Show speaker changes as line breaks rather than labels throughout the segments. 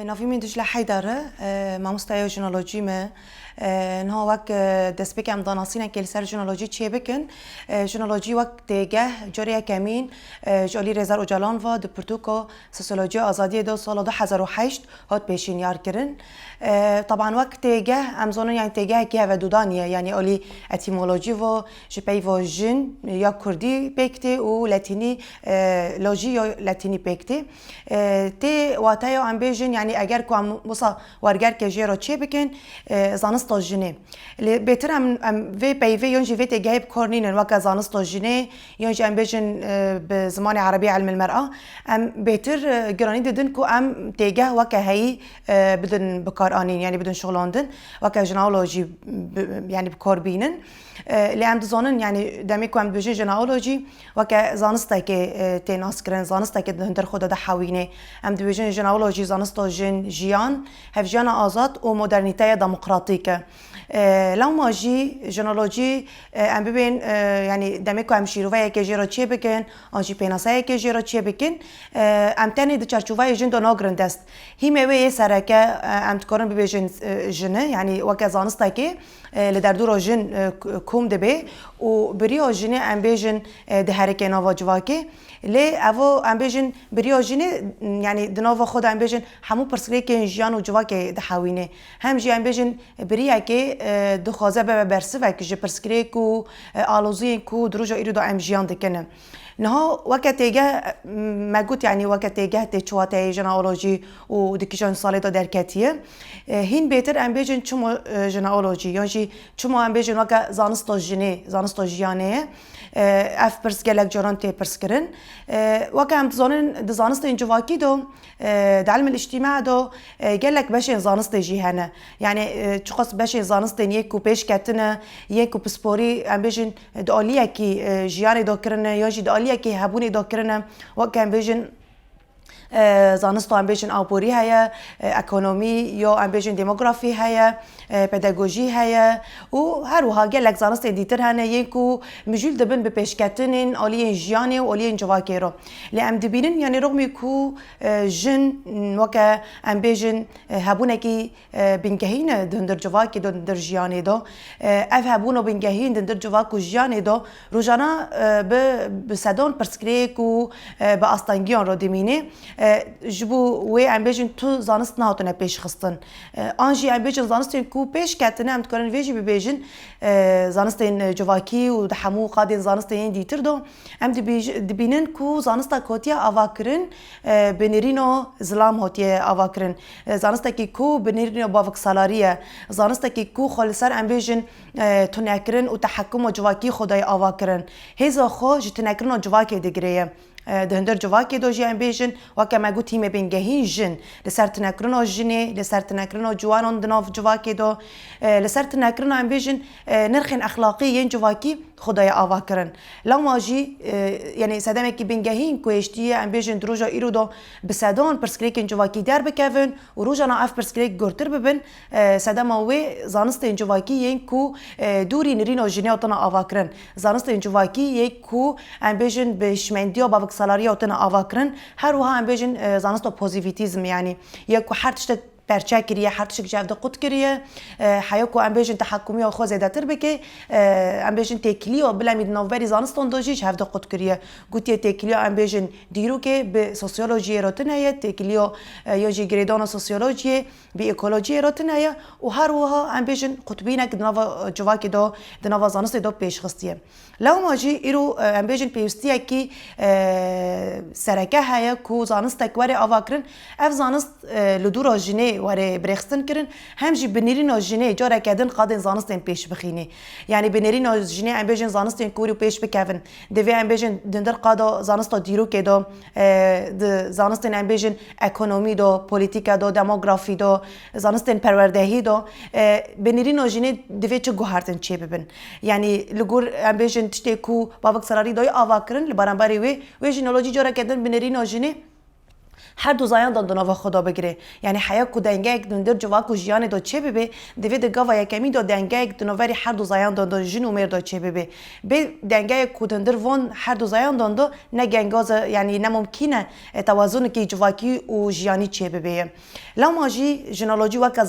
نافی من دجله حیدره ماموستای ژنولوژی ما نه وقت دست بکم دانستین که سر ژنولوژی چی بکن ژنولوژی وقت دیگه جوری کمین جالی رزار اجلان و دپرتوکو سوسیولوژی آزادی دو سال 2008 هات پیشین یار کردن طبعا وقت دیگه امزون یعنی دیگه که و دودانیه یعنی اولی اتیمولوژی و جپی و جن یا کردی بکته و لاتینی لوژی یا لاتینی بکته تی واتای ام بیجن یعنی اگر که مثلا ورگر که جرا چی بکن زانست جنه بهتر ام وی پیوی یونجی وی تجیب کارنین وقت زانست جنه یونجی ام بیجن به زمان عربی علم المرأة ام بهتر گرانی دادن که ام تیجه وقت هی بدن بکار آنین یعنی بدن شغلاندن وقت ژنئولوژی یعنی بکار بینن لام دزانن یعنی دمی که ام بیجن ژنئولوژی وقت زانسته که تناس کرن زانسته که در خود ده حوینه ام بیجن ژنئولوژی زانست جن جیان هفجان آزاد و مدرنیته دموکراتیکه لو ماجی ژنئولوژی ام ببین یعنی دمی که ام شیروه که جرا چی بکن آنجی پیناسای که جرا چی بکن ام تنی د چارچوبای جن دو ناگرند است هیمه وی سرکه ام تکرن ببیجن جنه یعنی وقت زانسته که لدر دور جن کوم دبی و بری جنه ام بیجن ده هرکه نواجواکه لی اوه ام بیجن بری جنه یعنی دنوا خود ام بیجن همو پرسکری که جیان و جواکه ده حوینه هم جی ام بیجن بری که دخوازه به برسه و که پرسکری کو آلوزی کو دروجا ایرو دو ام جیان دکنه نه وقت تیجه مگوت یعنی وقت تیجه تچوات ژنئولوژی و دکیشان سالی دا درکتیه هین بهتر ام بیجن چمو ژنئولوژی یعنی چمو ام بیجن وقت زانست جنه زانست جیانه اف پرسکلک جران تی پرسکرن وقت هم زانست اینجواکی دو علم الاجتماع دو گلک بشه زانست جیهنه یعنی چقص بشه زانست یک و پیش کتنه یک و پسپوری ام بیجن دالیه کی جیان دو کرنه یا جد آلیه کی هبونی دو کرنه وقت ام بیجن زانستو ام بیجن آپوری هیا اکونومی یا ام بیجن دموگرافی هیا پداگوژی هیا و هر وها گلک زانست دیتر هنه یکو مجول دبن به پیشکتنین آلی جیانی و آلی جواکی رو لی ام دبینن یعنی رغمی کو جن وکا ام بیجن هبونه کی بینگهین دندر جواکی دندر جیانی دو اف هبونو بینگهین دندر جواکو جیانی دو روزانه به صدان پرسکری کو به آستانگیان رو دمینه جبو وی ام بیجن تو زانست نهاتونه پیش خستن آنجی ام بیجن زانست کو پیش کتنه ام تکرن ویجی ببیجن زانست جواکی و دحمو قادین زانست دیتر دو ام دبینن کو زانست کوتیا آواکرن بنرینو زلام هوتیه آواکرن زانست کی کو بنرینو باوک سالاریه زانست کی کو خالصر ام بیجن تنکرن و تحکم جواکی خدای آواکرن هزا خو جتنکرن جواکی دگریه دهندر جواکی دو جیان بیجن و که مگو تیم بینگهین جن لسر تنکرنو جنه لسر تنکرنو جوانان دناف جواکی دو لسر تنکرنو ام بیجن نرخین اخلاقی ین جواکی خدای آوا کرن لو ماجی یعنی صدمه کی بینگهین کوشتیه ام بیجن دروجا ایرو دو بسادون پرسکریک جواکی در بکوین و روجا نا اف پرسکریک گورتر ببن صدمه وی زانست جواکی ین کو دوری نرینو جنه اتنا آوا کرن زانست جواکی یک کو ام بیجن بشمندیا با سالاری اتنا آوا کرن هر وها ام بیجن زانستو پوزیتیزم یعنی یک هر تشت پرچکریه هر تشک جفت قط کریه حیاکو ام بیجن تحکمی و خو زیادتر بکه ام بیجن تکلیو بلا مید نوبری زانستون دوجی جفت قط کریه گوتی تکلیو ام بیجن دیرو که به سوسیولوژی راتنه تکلیو یا جی گریدان سوسیولوژی به اکولوژی راتنه و هر وها ام بیجن قطبینه که دنوا جواکی دو دنوا زانست دو پیش خستیه لو ماجی ایرو ام بیجن پیوستیه کی سرکه هیا کو زانست کوری آواکرن اف زانست لدورا جنه وره برخستن کرن همجی بنیرین جنه جاره کدن قادن زانستین پیش بخینه یعنی بنیرین جنه ام بیجن زانستین کوری پیش بکوین دوی ام بیجن دندر قادا زانست دیرو که دو زانستین ام بیجن اکونومی دو پولیتیکا دو دموگرافی دو زانستین پروردهی دو بنیرین جنه دوی چه گوهرتن چه ببن یعنی لگور ام بیجن تشتی کو بابک سراری دوی آوا کرن لبرانبری وی ژنئولوژی جاره کدن بنیرین جنه هر دو زایان دان ناو خدا بگیره یعنی حیا کو دنگه یک دندر جواک و جیان دو چه ببه دوید گاوا یکمی دو دنگه یک دنوری هر دو زایان دان جن و مر دو چه ببه به دنگه کو دندر وان هر دو زایان دان دو نه گنگاز یعنی نممکنه توازن کی جواکی و جیانی چه ببه لما جی جنولوژی وک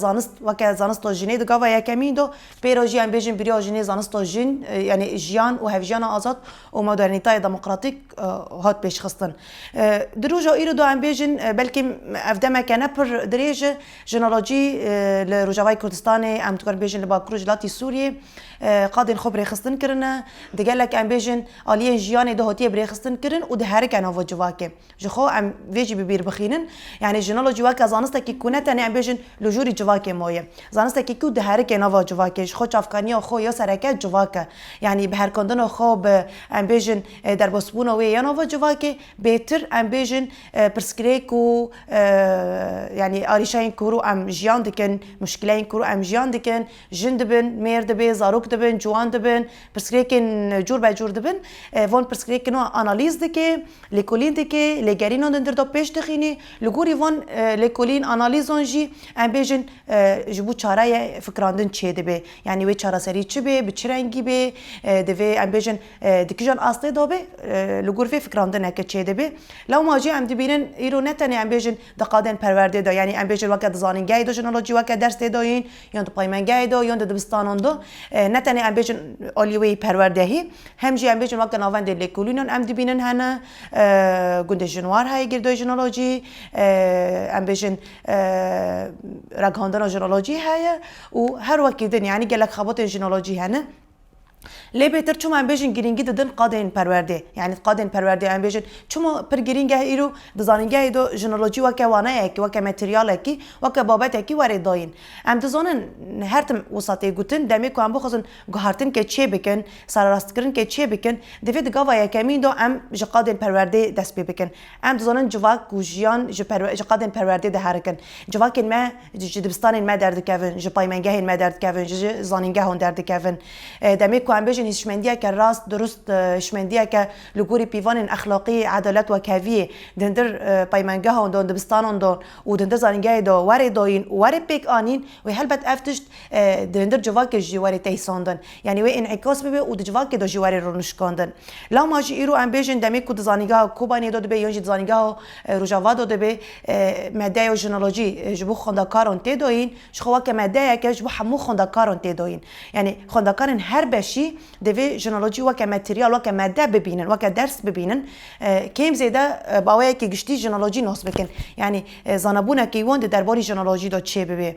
زانست دو جنید گاوا یکمی دو پیروژی ام بیژن بریا جنید زانست دو جن یعنی جیان و هفجان آزاد و مدرنیته دموکراتیک هات پیش خستن دروجا ایرو دو ام بیژن بلکه افدام کنه پر دریجه جنولوژی لروجاوای کردستان ام تکر بیژن لباکرو جلاتی سوریه قادن خبر خستن کرنه دیگه لک ام بیژن آلیه جیان دهاتی بر خستن کرن و ده هر کنه وجواکه جخو ام ویجی ببیر بخینن یعنی جنولوژی وک زانست کی کنه تنه ام بیژن لجوری جواکه مایه زانست کی کو ده هر کنه وجواکه خو چافکانی خو یا سرکت جواکه یعنی به هر کندن خو به ام بیژن در بسبون و یا نو جواکه بهتر ام بیژن پرسکریکو یعنی آریشین کورو ام جیان دکن مشکلین کورو ام جیان دکن جند بن مرد به زاروک دبن جوان دبن پرسکریکن جور به جور دبن وان پرسکریکن آنالیز دکه لیکولین دکه لگرین اون در دو پیش دخینی لگوری وان لیکولین آنالیزون جی ام بیژن جبو چاره فکراندن چه دبه یعنی و چاره سری چه به بچرنگی به دوی ام بیژن دکیجان آسته دابه لگور فی فکراندن که چه دبه لو ماجی ام دبینن ایرو نتنی ام بیژن دقادن پرورده دا یعنی ام بیژن وقت زانینگی دو جنولوژی وقت درس داین یا دو پایمنگی دو یا دو دبستان دو نتنی ام بیژن آلیوی پروردهی همجی ام بیژن وقت ناوند لیکولینن ام دبینن هنه گند جنوار های گردوی جنولوژی ام بیژن رگاندن جنولوژی های و هر وقت دن یعنی گلک خبات جنولوژی هنه لی بهتر چون ام بیژن گرینگی دادن قادن پرورده یعنی قادن پرورده ام بیژن چون پر گرینگه ایرو دزانینگه دو جنولوژی وک وانه کی وک متریال کی وک بابت کی ور داین ام دزانن هر تم وساطه گوتن دمی کو ام بخوزن گهارتن که چه بکن سر راست کردن که چه بکن دوید گاوا یکمین دو ام ج قادن پرورده دست بکن ام دزانن جواک گوجیان ج قادن پرورده ده هرکن جواک ما ج دبستان ما درد کفن ج پایمنگه ما درد کفن ج زانینگه هون درد کفن دمی کو ام بیژن شمندیه که راست درست شمندیه که لگوری پیوان اخلاقی عدالت و کاویه دندر پیمانگه ها دون دبستان دون و دندر زانینگه دو وری داین وری پیک آنین و هلبت افتشت دندر جواک جواری تیساندن یعنی و انعکاس ببه و جواک دو جواری رو نشکاندن لا ماجی ایرو ام بیژن دمی کو زانینگه ها کوبانی داده به یونجی زانینگه ها روجاوا داده به ماده و ژنولوژی جبو خوندکارون تی داین شخوا که ماده که جبو همو خوندکارون تی داین یعنی خوندکارن هر بشی دوی ژنولوژی وک متریال وک ماده ببینن وک درس ببینن کم زیاده باوی که گشتی ژنولوژی ناس بکن یعنی زانبونه که وند درباره ژنولوژی دا چه ببه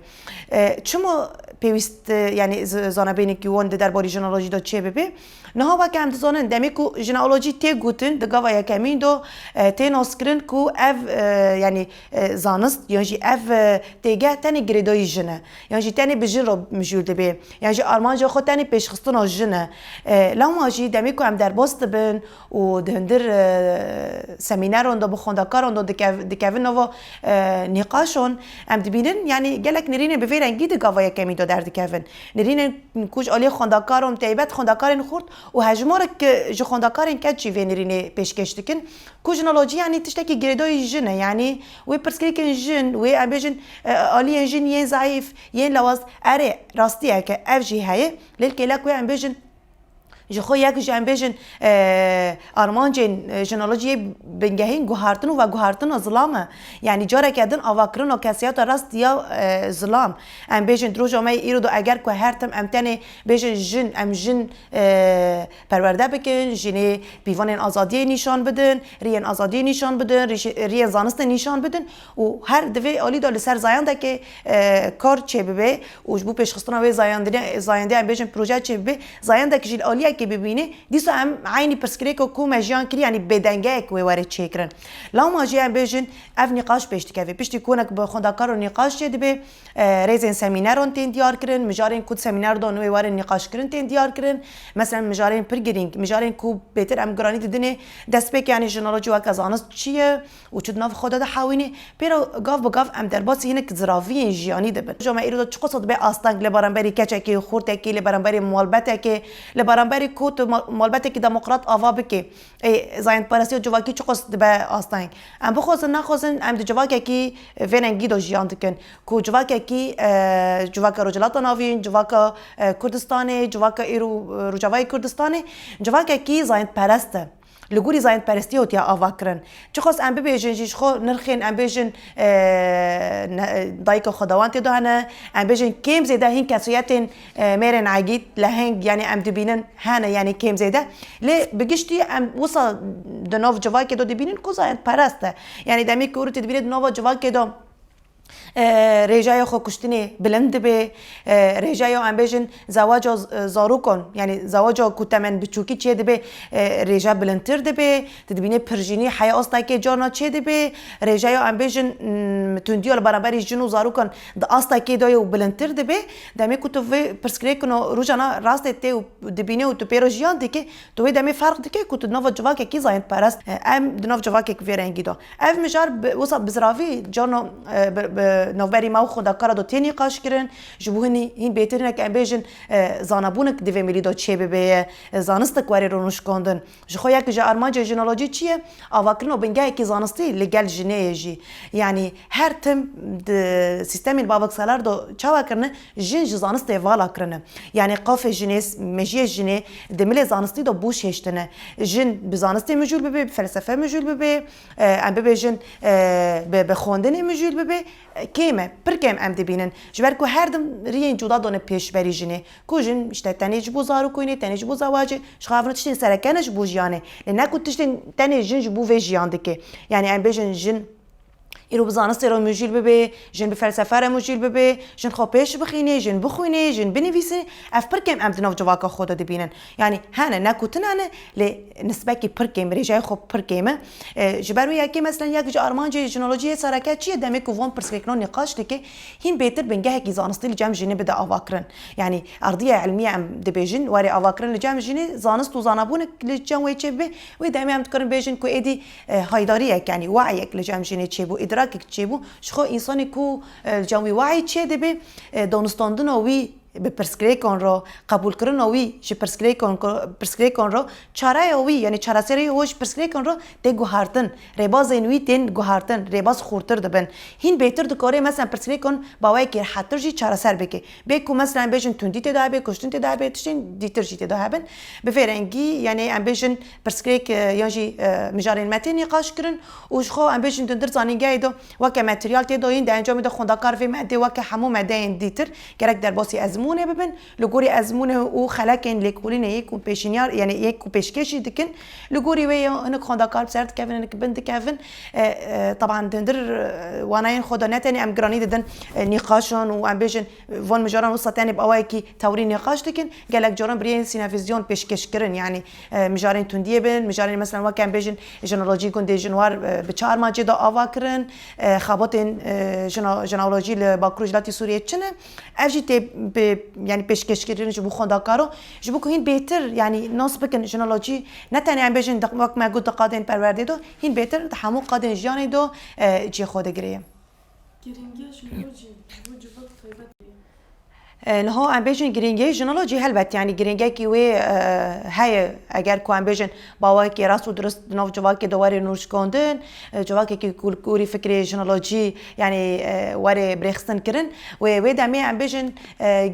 چما پیوست یعنی زانبینی که وند درباره ژنولوژی دا چه ببه نه وک هم زانن دمی کو ژنولوژی تی گوتن دگاوا یکمین دو تی ناس کرن کو اف یعنی زانست یعنی اف تیگه تنی گریدای جنه یعنی تنی بجن رو مجود به یعنی آلمانجا خود تنی پیشخستن جنه لما جی دمی کو هم در باست بن و دهندر سمینارون دو بخوندکارون دو دکوین نو نقاشون هم دبینن یعنی گلک نرینه بفیرنگی دگاوا یکمی دو در دکوین نرینه کوچ علی خوندکارم تایبت خوندکارن خورد و هجمارک جو خوندکارن که چی نرینه پیشکش دکن کو ژنولوژی یعنی تشتکی گریدای جنه یعنی و پرسکریکن جن و ام بیژن علی جن ین ضعیف ین لواز اره راستیه که اف جی های لیک لک و ام بیژن جخو یک جن بیژن آرمانجن ژنولوژی بنگهین گوهارتن و گوهارتن ظلامه یعنی جاره کردن آواکرن و کسیات راست یا ظلام ام بیژن دروج ما ایرو دو اگر که هر تم امتنه بیژن جن ام جن پرورده بکن جنی بیوان آزادی نشان بدن ریان آزادی نشان بدن ریان زانست نشان بدن و هر دوی علی دال سر زایانده که کار چه ببه و جبو پیشخستنا و زاینده ام بیژن پروژه چه ببه زاینده که جیل علی که ببینه دیسو هم عینی پرسکریکو کو مجیان کری یعنی بدنگه که وارد چیکرن لا ماجی ام بیژن اف نقاش پشت که پشتی کونک به خوندکار نقاش چه دبه ریزن سمینارون تین دیار کرن مجارین کود سمینار دون و وارد نقاش کرن تین دیار کرن مثلا مجارین پرگرینگ مجارین کو بهتر ام گرانی ددنه دست پک یعنی ژنولوژی و کازانست چیه و چود ناف خدا ده حاوینه پیرو گاف بگاف ام درباس هینک زراوی جیانی دبن جمع ایرو چه قصد به آستانگ لبارنبری کچکی خورتکی لبارنبری مولبتکی لبارنبری کوت مالبته که دموکرات آوا بکه زاین پرستی و جواکی چه قصد به آستان ام بخوزن نخوزن ام د جواکی کی وننگی دو جیان دکن کو جواکی کی جواک رجلات ناوین جواک کردستان جواک ایرو رجوای کردستان جواکی کی زاین پرسته لگوری زاین پرستی و تیا آوا کرن چه خواست ام ببیجن جیش خو نرخین ام بیجن دایک خداوند دهنه ام بیجن کم زیده هین کسیتین میرن عگید لهنگ یعنی ام دبینن هنه یعنی کم زیده لی بگشتی ام وصل دناف جوای که دو دبینن کو زاین پرسته یعنی دمی که اورو تدبینه دناف جوای که دو رجای خو کشتنی بلند به رجای ام بیجن زواج زاروکن یعنی زواج کوتمن بچوکی چه دبه رجا بلندتر دبه تدبینه پرژینی حیا استا که جانا چه دبه رجای ام بیجن تندیال برابری جنو زاروکن د استا که دایو بلندتر دبه دمی کو تو پرسکری کنو روزانه راست ته دبینه او تو پیروژیان دکه تو دمی فرق دکه کو تو نو جواک کی زاین پرست ام دنو جواک کی ورنگی دو اف مجار وصل بزراوی جانو نوبری ما خدا کار دو تینی قاش کرن جبوهنی این بهترینه که بیجن زانبونک دیو میلی دو چه به زانست کوری رونش کندن جو یک جا ارمانج ژنولوژی چیه آواکرن و بنگه کی زانستی لگل جنیجی یعنی هر تم سیستم البابک سالار دو چاوا کرنه جن زانست والا کرنه یعنی قاف جنس مجی جنی دمل زانستی دو بوش هشتنه جن بزانستی مجول به فلسفه مجول به ام بیجن به خوندن مجول به کیمه پرکم ام دبینن جبر کو هر دم رین جدا دونه پیش بری جنه کو جن اشته تنیج بو زارو کوینه تنیج بو زواج شخافن تشتین سرکنش بو جانه لنا کو تشتین تنیج بو و جیان دکه یعنی ام بیجن جن ایرو بزانست رو مجیل ببه جن به فلسفه رو مجیل ببه جن خوابش بخینه جن بخوینه جن بنویسه اف پرکم ام دناف جواک خود دبینن یعنی هنه نکوتنانه ل نسبه کی پرکم رجای خوب پرکمه جبرو یکی مثلا یک جو ارمانج ژنولوژی سرکت چیه دمه کو وون پرسکرینون نقاش دکه هین بهتر بنگه کی زانستی جام جن بده اواکرن یعنی ارضیه علمیه ام دبیجن وری اواکرن جام جن زانست و زانبون لجام ویچه به و دمه ام تکرن بیجن کو ادی هایداریه یعنی وعیک لجام جن چه بو ادراک چه بو شخو انسانی کو جامعه وعی چه دبه دانستاندن وی به پرسکری کن رو قبول کردن وی چه پرسکری کن رو چاره وی یعنی چاره سری هوش پرسکری کن رو ده گوهرتن رباز اینوی تن گوهرتن رباز خورتر دبن هین بهتر دکاره مثلا پرسکری کن باوی که حتی جی چاره سر بکه بکو مثلا بیشن تندی تدا به کشتن تدا به تشین دیتر جی تدا هبن به فرنگی یعنی ام بیشن پرسکری یعنی مجارین متن نقاش کردن وش خو ام بیشن تندر زانینگای دو وک متریال تدا این ده انجام ده خوندکار و ماده وک همو ماده این دیتر گرک در باسی ازمونه ببن لگوری ازمونه او خلکن لکولین یک و پیشنیار یعنی یک و پیشکشی دکن لگوری وی انک خوندکار سرت کفن انک بنت کفن طبعا دندر واناین خدا نتنی ام گرانی ددن نقاشون و ام بیشن وان مجاران وسطانی باوی کی توری نقاش دکن گلک جاران برین سینافیزیون پیشکش کرن یعنی مجارین تندیه بن مجارین مثلا وک ام بیشن ژنولوژی کن دیجنوار به چهار ماجه دا آوا کرن خاباتن ژنولوژی باکروجلاتی سوریه چنه افجی یعنی پیشکش کردن جبو خواندکارو جبو که هین بهتر یعنی ناس بکن ژنولوژی نه تنها ام بیشن وقت ما گفت قادن پرورده دو هین بهتر همو قادن جانی دو جی خود گریه.
گرینگی ژنولوژی وجبات خیبت
نه ام بیشن گرینگی ژنولوژی هلبت یعنی گرینگی کی وی های اگر کو ام بیشن باوی کی راست و درست نو جواک دواره نورش کندن جواک کی کوری فکری ژنولوژی یعنی واره برخستن کرن و دمی ام بیشن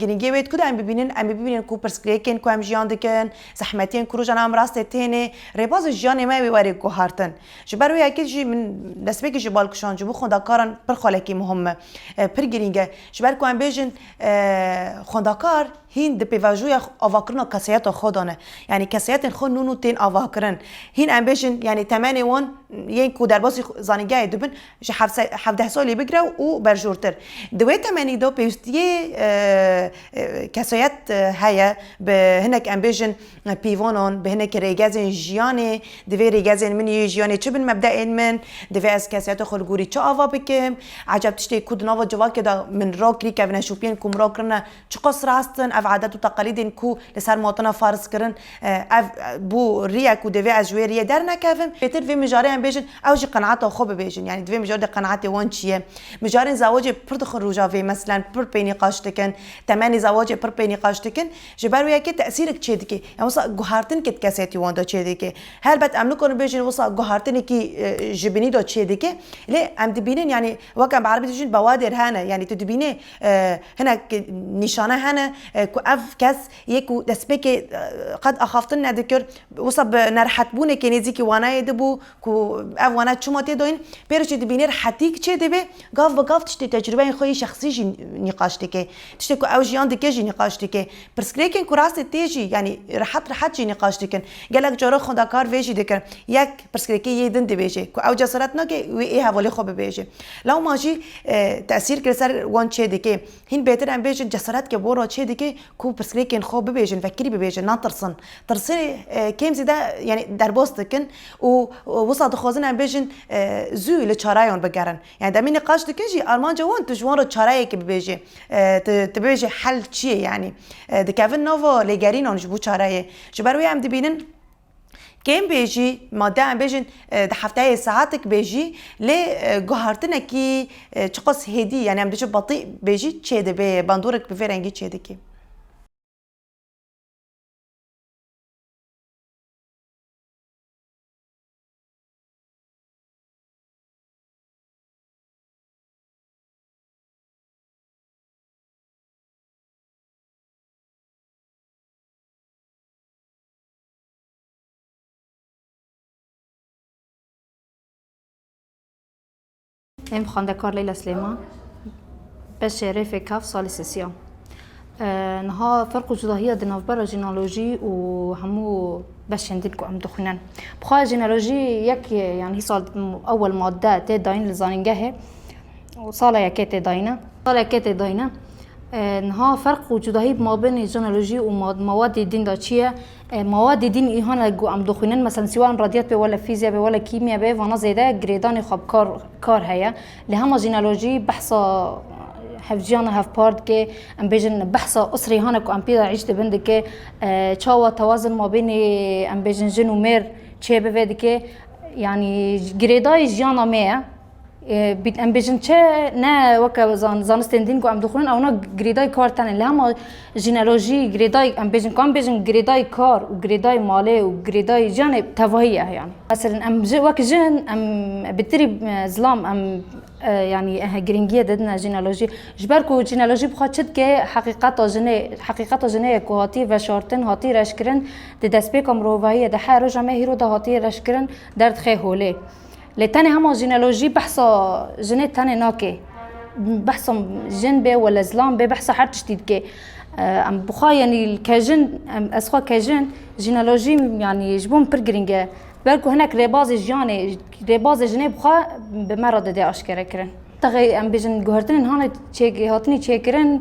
گرینگی وید کد ام ببینن کو پرسکریکن کو ام جیان دکن زحمتین کروج ام راست تینه رباز جان ما واره گوهرتن جبرو یکی جی من دسته کی جبال کشان جبو خوندکارن پر خالکی مهمه پر گرینگه جبر کو ام بیشن خوندکار هین د پیواژوی آواکرنا کسیت خودانه یعنی کسیت خود نونو تین آواکرن هین ام بیشن یعنی تمانی وان یه کو در باسی زانیگاه دبن ش 17 سالی بگیره و برجورتر دوی تمانی دو پیوستیه کسیت هیا به هنک ام بیشن پیوانان به هنک ریگازن جیانه دوی ریگازن منی جیانه چه بن مبدأ من دوی از کسیت خلگوری چه آوا بکم عجب تشتی کود نوا جواک دا من راک ری کفن شوپین کم راکرنا چه قصر هستن اف عادت و تقالید کو لسر مواطن فارس کرن اف بو ریا کو دوی از جوی ریا در نکفم بهتر وی مجاری ام بيجن اوج قناعته خوب بيجن يعني دوی مجرد قناعته وان چیه مجارن زواج پر دخل روجاوی مثلا پر بینی قاشتکن تمنی زواج پر بینی قاشتکن جبر ویا که تاثیرک چه دیگه يعني وصا گوهارتن کت کساتی وان دا چه دیگه هر بد عملو کنه بيجن وصا گوهارتن کی جبنی دا چه دیگه لی ام دبینن يعني وكان بعربي تجين بوادر هنا يعني تدبينه هنا نشانه هنا كو اف كاس يكو دسبك قد اخافتن ذكر وصب نرحت بونه كنيزيكي وانا يدبو كو اف وانا شو ما تدوين بيرش تدبينه حتيك چه دبه قاف بقاف تشتي تجربه خوي شخصي جي نقاشتك تشتي كو اوجيان دكه جي نقاشتك برسكريكن كراست تيجي يعني راحت جي نقاشتك قالك جرا خدا كار فيجي ذكر يك برسكريكي يدن دبيجي كو او جسرتنا كي وي حوالي خوب بيجي لو ماجي تاثير كسر وان چه دكه هين بهتر ام بيجن جسرت كه بورا چه دكه كو برسكريكن خوب بيجن فكري بيجن نطرسن ترسي كيم زيدا يعني دربوستكن ووصل خوازن ام بيجن زو لچارايون بگرن يعني دمي نقاش دكجي ارمان جوان تجوان رو چاراي كي بيجي تبيجي حل چي يعني دكافن نوفو لگرين بو چاراي جبروي ام دبينن كم بيجي مادة عم بيجن دحفتاي ساعاتك بيجي لجهارتنا كي تقص هدي يعني عم بيجي بطيء بيجي تشيد ببندورك بفرنجي تشيد كي
ام خاندکار لیلا سلیمان بشری فکاف سال سیام نها فرق جداهی دنافبر جنالوجی و همو بشندین کو ام دخنن بخواه جنالوجی یک يعني هي سال اول ماده تداين لزانینگه و سال یکی تداینه نها فرق وجودهی ما بین جنالوجی و مواد دین دا چیه مواد دین ایهان گو ام دخونن مثلا سواء رادیات به ولا فیزیاء به ولا کیمیا به وانا زیاده گریدان خوب کار هيا لهم جنالوجی بحثا هفجیان هف پارد که ام بیجن بحثا اسری هانا کو ام پیدا عیشت بند که چاوا توازن ما بین ام بیجن جن و مر چه بوید که يعني گریدای جیانا میه بیت ام بیجن چه نه وک زانستندین کو ام دخولن او نه گریدای کار تن لهم جنالوجی گریدای ام بیجن کام بیجن گریدای کار و گریدای ماله و گریدای جان توهیه يعني مثلا ام وک جن ام بتري ظلام ام يعني جرينجيه ددنا جينالوجي جبركو جينالوجي بخاطر که حقیقت جنه کوهاتی و شارتن هاتی رشکرن د دسپیکم روایی د هر جمعه هیرو د هاتی رشکرن درد خه هوله لتاني هم جينالوجي بحثا جنه تاني ناكي بحثا جن به ولا زلام به بحثا حرتش تيدكي ام بخا يعني كجن اسخا كجن جينالوجي يعني جبون برجرينجه بركو هناك رباز جاني رباز جنه بخا بمرض دي اشكره كرن تغي ام بيجن جوهرتن هانه تشيك هاتني تشيكرن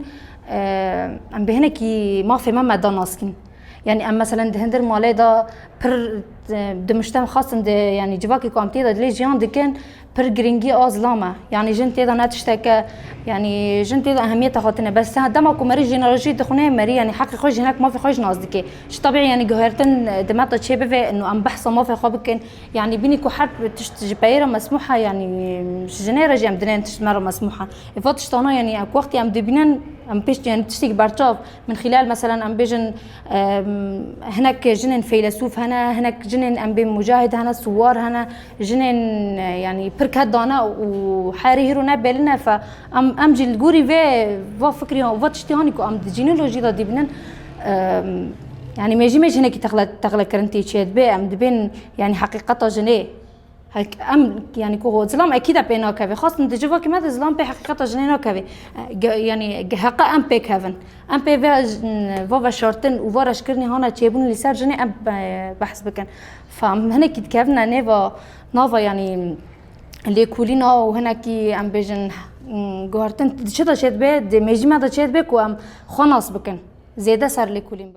ام بهنكي ما في ما داناسكن يعني ام مثلا دهندر مالي دا بر دمشتم خاصن ده يعني جواكي كومتي دا لي جيان دكن بر جرينجي ازلامه يعني جنتي دا نتشتك يعني جنتي دا اهميتها خاطنه بس دما كو مري جينولوجي تخونه مري يعني حق خوش هناك ما في خوش نازدكي مش طبيعي يعني جوهرتن دمات تشبه انه ام بحث ما في خابكن يعني بيني كو حرب تجبيره مسموحه يعني مش جنيره جام دنين تشمر مسموحه فاتش طانا يعني وقتي ام دبنان ام بيش يعني تشتي برشاف من خلال مثلا ام بيجن هناك جنن فيلسوف هناك جنن ام بمجاهد هنا صور هنا جنن يعني بركات دانا وحاري هيرونا بلنا ام جيل غوري في فكري واتشتي هانيكو ام جينولوجي دا دبنان يعني ما يجي هناك تغلى كرنتي تشيد بي ام دبن يعني حقيقه جنيه هيك ام يعني كو ظلام اكيد بينا كافي خاصه انت جوا كما ظلام بحقيقه جنينو كافي يعني حق ام بي كافن ام بي فا شورتن وفا شكرني هنا تشيبون اللي صار جني ام بحث بكن فهنا كي كافنا نوفا يعني اللي كولينا وهنا كي ام بيجن جوهرتن شدا شد بيد ميجما دا شد بك وام خلاص بكن زياده صار لي كولين